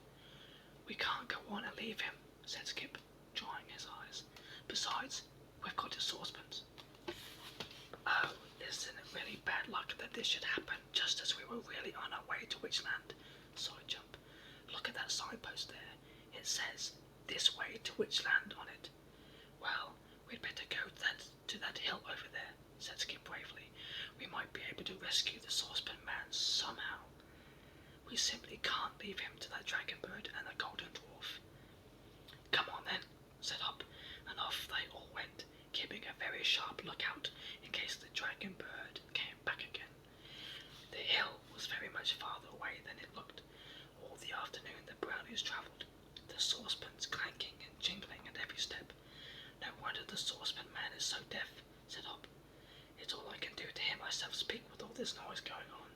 We can't go on and leave him, said Skip, drying his eyes. Besides, we've got his saucepans. Oh, isn't it really bad luck that this should happen just as we were really on our way to Witchland? Sighed Jump. Look at that signpost there. It says, This way to Witchland on it. Well, we'd better go to that hill over there, said Skip bravely. We might be able to rescue the Saucepan Man somehow. We simply can't leave him to that dragon bird and the Golden Dwarf. Come on then, said Hop, and off they all went, keeping a very sharp lookout in case the dragon bird came back again. The hill was very much farther away than it looked. All the afternoon the brownies travelled, the saucepans clanking and jingling at every step. No wonder the Saucepan Man is so deaf, said Hop. It's all I can do to hear myself speak with all this noise going on.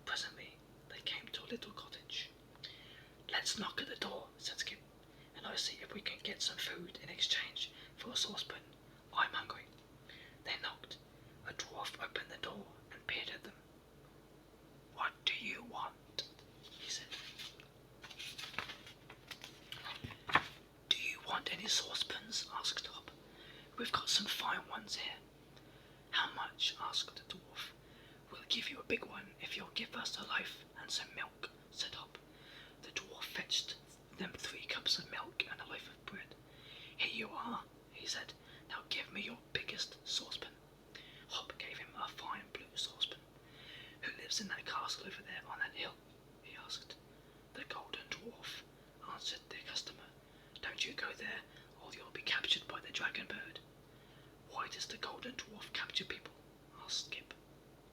Presently they came to a little cottage. Let's knock at the door, said Skip, and I'll see if we can get some food in exchange for a saucepan. I'm hungry. They knocked. A dwarf opened the door and peered at them. What do you want? He said. Do you want any saucepans? Asked Hop. We've got some fine ones here. How much? Asked the dwarf. We'll give you a big one if you'll give us a loaf and some milk, said Hop. The dwarf fetched them 3 cups of milk and a loaf of bread. Here you are, he said. Now give me your biggest saucepan. Hop gave him a fine blue saucepan. Who lives in that castle over there on that hill? He asked. The Golden Dwarf, answered the customer. Don't you go there, or you'll be captured by the dragon bird. Why does the Golden Dwarf capture people? Asked Skip.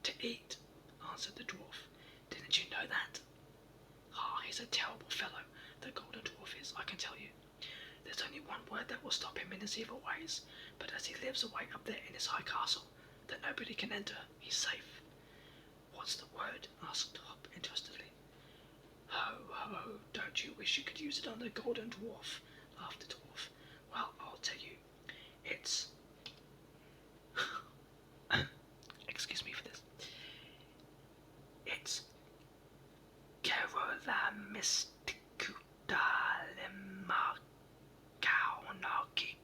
To eat, answered the dwarf. Didn't you know that? Ah, he's a terrible fellow, the Golden Dwarf is, I can tell you. There's only one word that will stop him in his evil ways, but as he lives away up there in his high castle, that nobody can enter, he's safe. What's the word? Asked Hop interestedly. Ho, ho, don't you wish you could use it on the Golden Dwarf? Laughed the dwarf. Well, I'll tell you. It's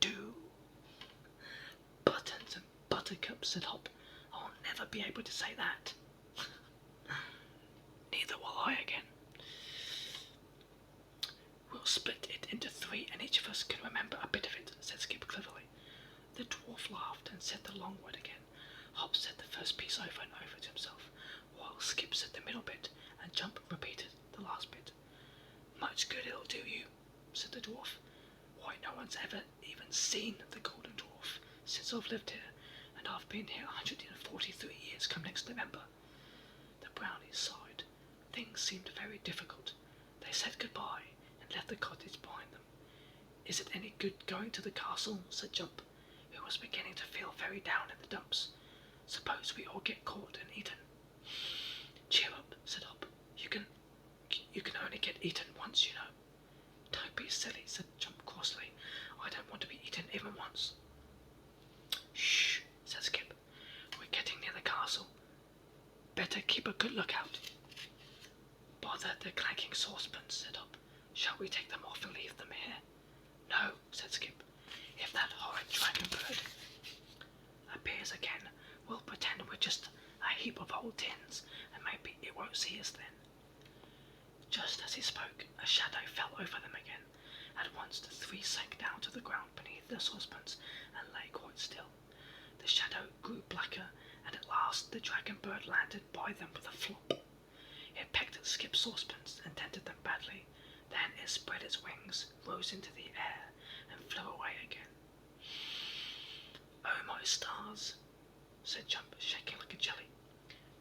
do. Buttons and buttercups, said Hop. I'll never be able to say that. Neither will I again. We'll split it into 3 and each of us can remember a bit of it, said Skip cleverly. The dwarf laughed and said the long word again. Hop said the first piece over and over to himself, while Skip said the middle bit and Jump repeated the last bit. Much good it'll do you, said the dwarf. Why, no one's ever even seen the golden dwarf since I've lived here, and I've been here 143 years come next November. The brownies sighed. Things seemed very difficult. They said goodbye and left the cottage behind them. Is it any good going to the castle? Said Jump, who was beginning to feel very down in the dumps. Suppose we all get caught and eaten. Cheer up, said Hop. You can only get eaten once, you know. Don't be silly, said Jump crossly. I don't want to be eaten even once. Shh, said Skip. We're getting near the castle. Better keep a good lookout. Bother the clanking saucepans, said Hop. Shall we take them off and leave them here? No, said Skip. If that horrid dragon bird appears again, we'll pretend we're just a heap of old tins, and maybe it won't see us then. Just as he spoke, a shadow fell over them again. At once the 3 sank down to the ground beneath their saucepans and lay quite still. The shadow grew blacker, and at last the dragon bird landed by them with a flop. It pecked at Skip's saucepans and dented them badly. Then it spread its wings, rose into the air, and flew away again. Oh my stars, said Jump, shaking like a jelly.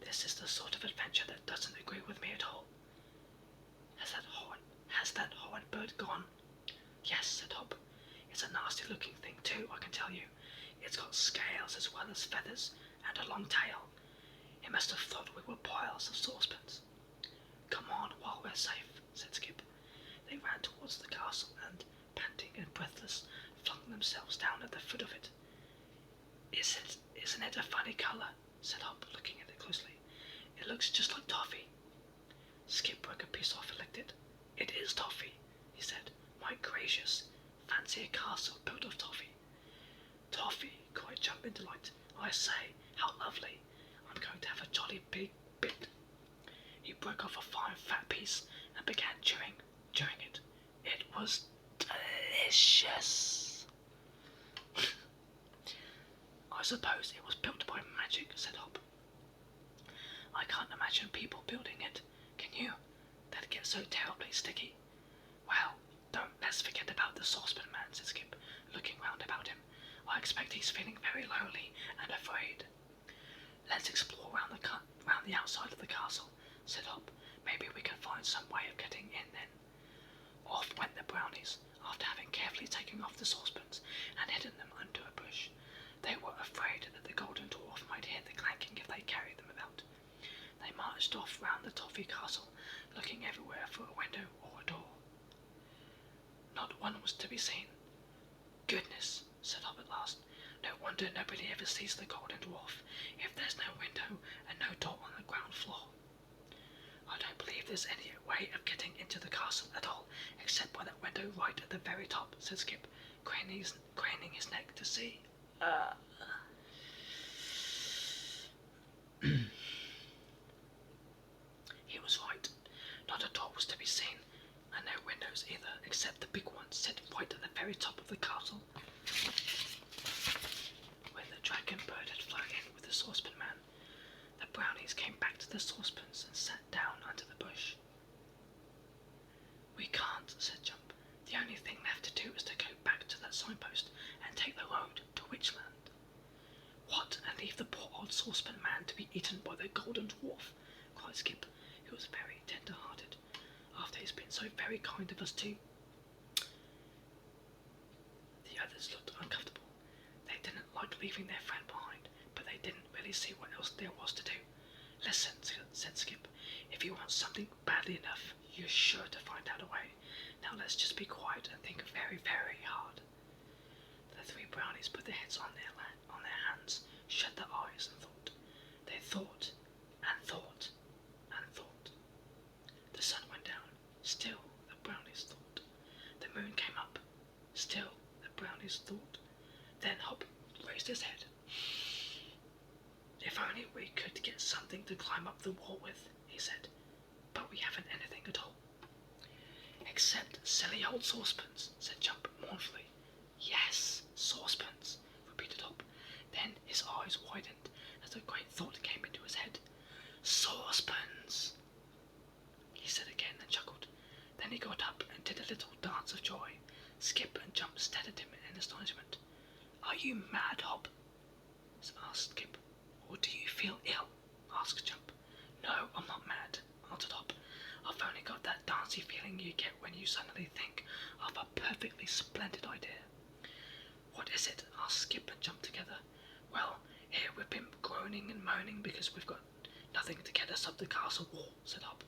This is the sort of adventure that doesn't agree with me at all. Has that horrid bird gone? Yes, said Hop. It's a nasty looking thing too, I can tell you. It's got scales as well as feathers, and a long tail. It must have thought we were piles of saucepans. Come on while we're safe, said Skip. They ran towards the castle and, panting and breathless, flung themselves down at the foot of it. Isn't it a funny colour? Said Hop, looking at it closely. It looks just like toffee. Skip broke a piece off and licked it. It is toffee, he said. My gracious, fancy a castle built of toffee. Toffee, cried Jump in delight. I say, how lovely. I'm going to have a jolly big bit. He broke off a fine fat piece and began chewing it. It was delicious. I suppose it was built by magic, said Hop. I can't imagine people building it. Can you? That'd get so terribly sticky. Well, let's forget about the saucepan man, said Skip, looking round about him. I expect he's feeling very lonely and afraid. Let's explore round the outside of the castle, said Hop. Maybe we can find some way of getting in then. Off went the brownies, after having carefully taken off the saucepans and hidden them under a bush. They were afraid that the golden dwarf might hear the clanking if they carried them about. They marched off round the toffee castle, looking everywhere for a window or a door. Not one was to be seen. Goodness, said Hop at last. No wonder nobody ever sees the golden dwarf, if there's no window and no door on the ground floor. I don't believe there's any way of getting into the castle at all, except by that window right at the very top, said Skip, craning his neck to see. He was right. Not a door was to be seen, and no windows either, except the big one set right at the very top of the castle, where the dragon bird had flown in with the saucepan man. The brownies came back to the saucepans and sat down under the bush. We can't, said Jump. The only thing left to do is to go back to that signpost and take the road to Witchland. What, and leave the poor old saucepan man to be eaten by the golden dwarf? Cried Skip, who was very tender-hearted, after he's been so very kind of us too. The others looked uncomfortable. They didn't like leaving their friend behind, but they didn't really see what else there was to do. Listen, said Skip, if you want something badly enough, you're sure to find out a way. Now let's just be quiet and think very, very hard. The 3 brownies put their heads on their hands, shut their eyes and thought. They thought and thought and thought. The sun went down. Still Still, the brownies thought. Then Hop raised his head. If only we could get something to climb up the wall with, he said, but we haven't anything at all. Except silly old saucepans, said Jump mournfully. Yes, saucepans, repeated Hop. Then his eyes widened as a great thought came into his head. Saucepans, he said again and chuckled. Then he got up and did a little dance of joy. Skip and Jump stared at him in astonishment. Are you mad, Hop? Asked Skip. Or do you feel ill? Asked Jump. No, I'm not mad, answered Hop. I've only got that dancey feeling you get when you suddenly think of a perfectly splendid idea. What is it? Asked Skip and Jump together. Well, here we've been groaning and moaning because we've got nothing to get us up the castle wall, said Hop,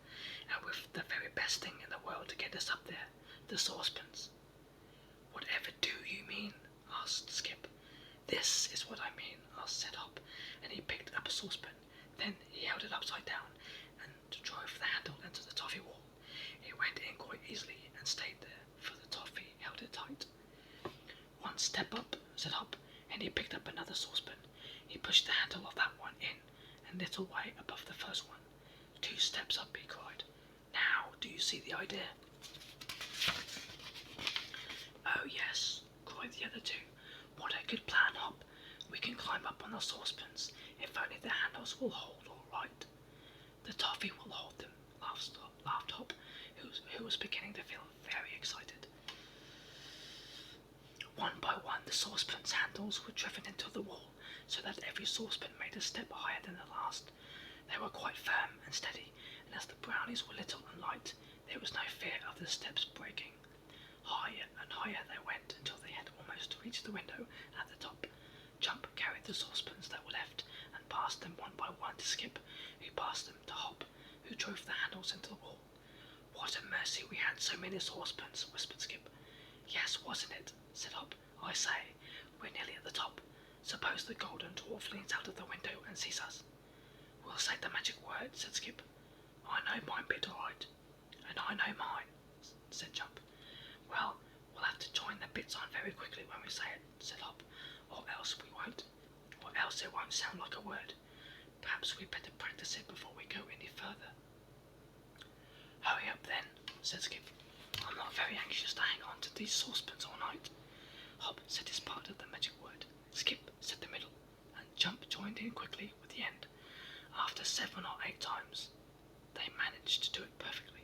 and with the very best thing in the world to get us up there, the saucepans. Whatever do you mean? Asked Skip. This is what I mean, said Hop, and he picked up a saucepan. Then he held it upside down and drove the handle into the toffee wall. It went in quite easily and stayed there, for the toffee held it tight. One step up, said Hop, and he picked up another saucepan. He pushed the handle of that one in, and little way above the first one. 2 steps up, he cried. Now, do you see the idea? Oh yes, cried the other 2. What a good plan, Hop. We can climb up on the saucepans, if only the handles will hold all right. The toffee will hold them, laughed Hop, who was beginning to feel very excited. One by one, the saucepan's handles were driven into the wall, so that every saucepan made a step higher than the last. They were quite firm and steady, and as the brownies were little and light, there was no fear of the steps breaking. Higher and higher they went until they had almost reached the window at the top. Jump carried the saucepans that were left and passed them one by one to Skip, who passed them to Hop, who drove the handles into the wall. What a mercy we had so many saucepans, whispered Skip. Yes, wasn't it? Said Hop. I say, we're nearly at the top. Suppose the golden dwarf leans out of the window and sees us. We'll say the magic word, said Skip. I know mine bit all right. And I know mine, said Jump. Well, we'll have to join the bits on very quickly when we say it, said Hop, or else we won't. Or else it won't sound like a word. Perhaps we'd better practice it before we go any further. Hurry up then, said Skip. I'm not very anxious to hang on to these saucepans all night. Hop said his part of the magic word. Skip said the middle, and Jump joined in quickly with the end. After 7 or 8 times, they managed to do it perfectly,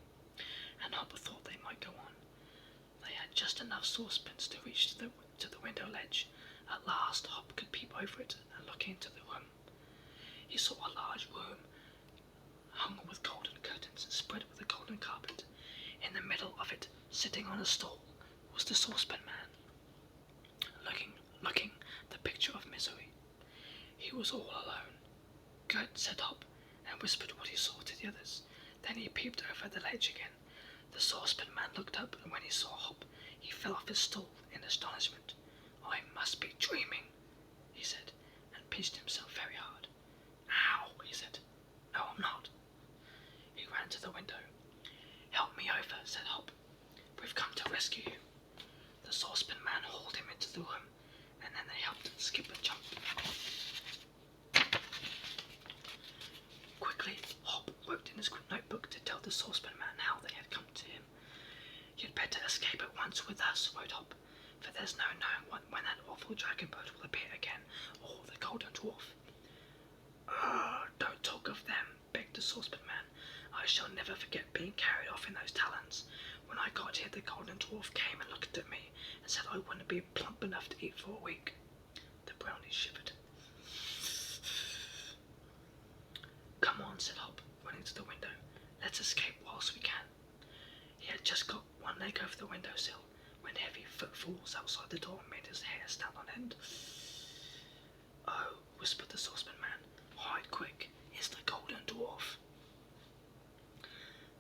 and Hop thought they might go on. They had just enough saucepans to reach to the window ledge. At last Hop could peep over it and look into the room. He saw a large room hung with golden curtains and spread with a golden carpet. In the middle of it, sitting on a stool, was the saucepan man, looking the picture of misery. He was all alone. Good, said Hop, and whispered what he saw to the others. Then he peeped over the ledge again. The saucepan man looked up, and when he saw Hop, he fell off his stool in astonishment. I must be dreaming, he said, and pinched himself very hard. Ow, he said. No, I'm not. He ran to the window. Help me over, said Hop. We've come to rescue you. The saucepan man hauled him into the room, and then they helped Skip and Jump. Quickly, Hop wrote in his notebook to tell the saucepan man how they had come to him. You'd better escape at once with us, wrote Hop, for there's no knowing when that awful dragon bird will appear again, or the golden dwarf. Don't talk of them, begged the saucepan man. I shall never forget being carried off in those talons. When I got here, the golden dwarf came and looked at me and said I wouldn't be plump enough to eat for a week. The brownies shivered. Come on, said Hop, running to the window. Let's escape whilst we can. He had just got one leg over the windowsill when heavy footfalls outside the door made his hair stand on end. Oh, whispered the saucepan man. Hide quick, it's the golden dwarf.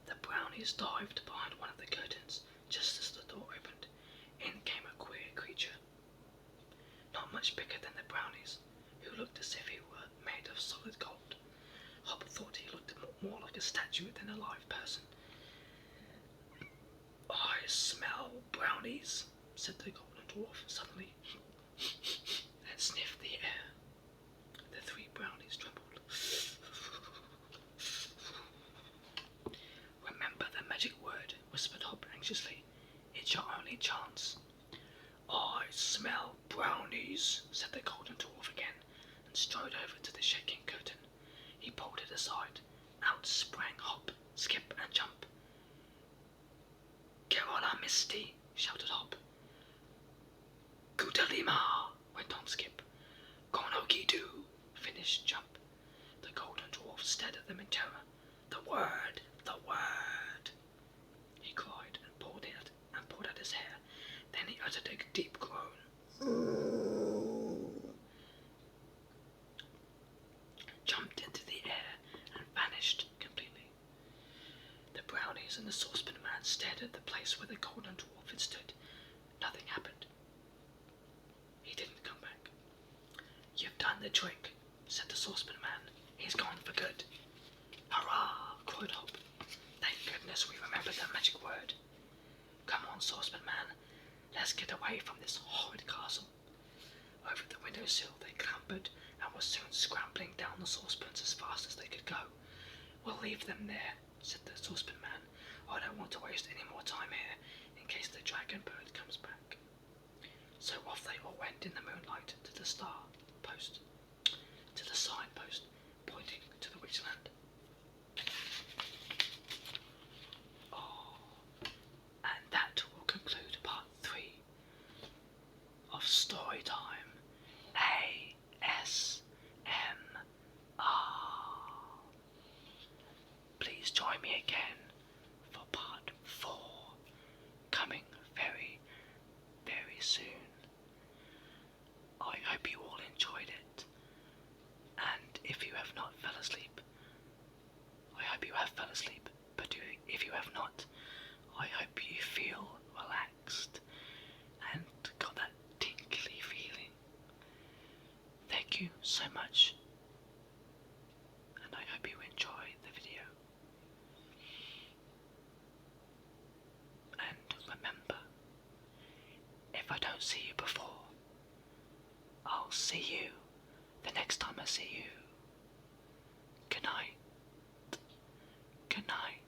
The brownies dived behind one of the curtains just as the door opened. In came a queer creature, not much bigger than the brownies, who looked as if he were made of solid gold. Hop thought he looked more like a statue than a live person. I smell brownies, said the golden dwarf suddenly and sniffed the air. The 3 brownies trembled. "Remember the magic word," whispered Hop anxiously. "It's your only chance." "I smell brownies," said the golden dwarf again, and strode over to the shaking curtain. He pulled it aside. Out sprang Hop, Skip, and Jump. "Kerala Misty," shouted Hop. "Goodalima," went on Skip. "Konogidu," finished Jump. The golden dwarf stared at them in terror. "The word! The word!" he cried, and pulled out his hair. Then he uttered a deep groan. Jumped into the air and vanished completely. The brownies and the saucepan man stared at the place where the golden dwarf had stood. Nothing happened. He didn't come back. "You've done the trick," said the saucepan man. "He's gone for good." "Hurrah!" cried Hop. "Thank goodness we remembered that magic word. Come on, saucepan man, let's get away from this horrid castle." Over the windowsill they clambered and were soon scrambling down the saucepans as fast as they could go. "We'll leave them there," said the saucepan man. "I don't want to waste any more time here in case the dragon bird comes back." So off they all went in the moonlight to the signpost pointing to the Witchland. And that will conclude part 3 of Storytime ASMR. Please join me again for part 4, coming very, very soon. I hope you all enjoyed it, and if you have not fell asleep, I hope you have fell asleep, but if you have not, I hope you feel relaxed and got that tingly feeling. Thank you so much, and I hope you enjoy the video. And remember, if I don't see you before, I'll see you the next time I see you. Good night. Good night.